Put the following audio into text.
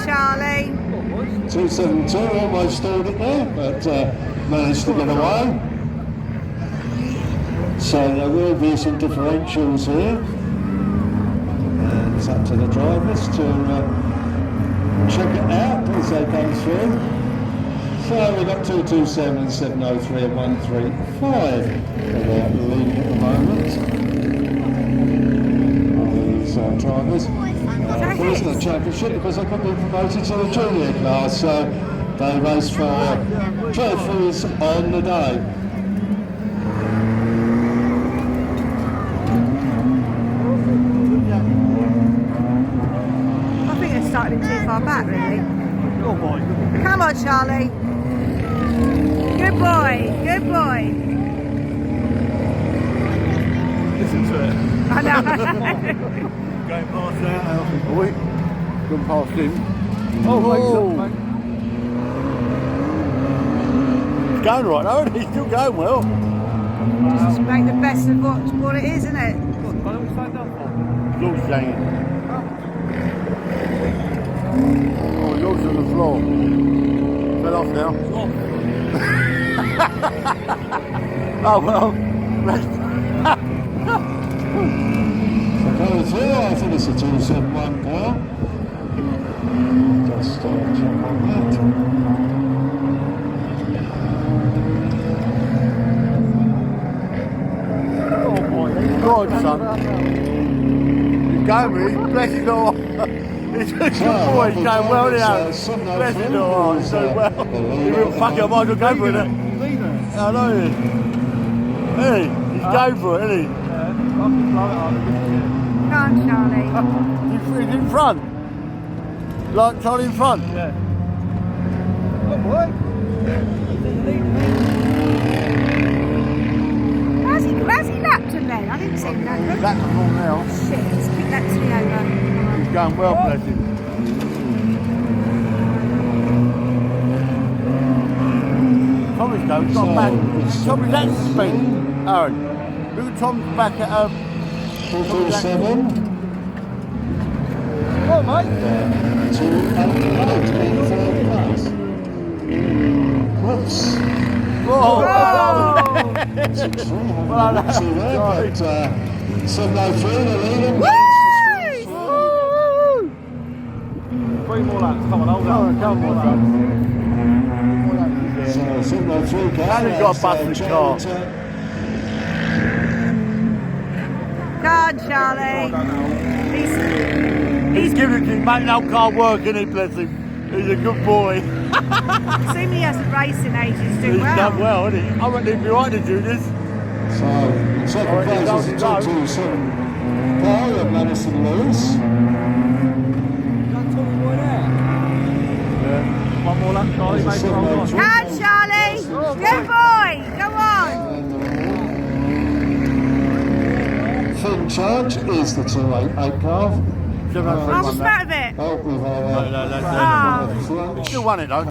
Charlie. 272, almost stalled it there, but managed to get away. So there will be some differentials here. And it's up to the drivers to check it out as they go through. So we've got 227, 703 and 135 for the lead at the moment. These drivers. First in the championship because they couldn't be promoted to the junior class, so they race for trophies on the day. I think they're starting too far back, really. Oh boy. Come on, Charlie. Good boy, good boy. Listen to it. I know. Going past there, boy. Going past him. Oh, mate. He's going right though, isn't he? He's still going well. Just make the best of what it is, isn't it? What are we signed up for? George's hanging. Oh, George's on the floor. Fell off now. Oh well. Going through, I think it's a 271 car. Just check on that. Oh boy, God, son. He's going with it, bless his little he's a good boy, he's going well now. Bless his little heart, he's doing well. He wouldn't fuck it, I might as well go for it. I know he is. Hey, he's going for it, isn't he? Come on, Charlie. He's in front. Like Charlie in front? Yeah. Oh boy. How's he lapped him then? I didn't see him that. That's wrong now. Shit, let's pick that tree over. He's going well, bless him. Tommy's going, he's got back. Tommy's at speed, Aaron. Look at Tom's back at 227. Oh, mate. 288 in third place. Whoops. Whoa! Well, but 703 in the lead. Three more laps, come on, hold on. Come on, So 703 car. And he's got a busted car. Go on, Charlie. He's giving it to him, making that car work, isn't he, bless him? He's a good boy. Assuming he hasn't raced in ages, doing He's well. done well, isn't he? I reckon he'd be right to do this. So second place is the 227 car of Madison Lewis. Yeah. One more lap, Charlie, make it hold on. Come on, Charlie. Good boy. Go on. Finn Charge is the 288 car. I was proud of it. Oh, we've No, Ah. Still won it though.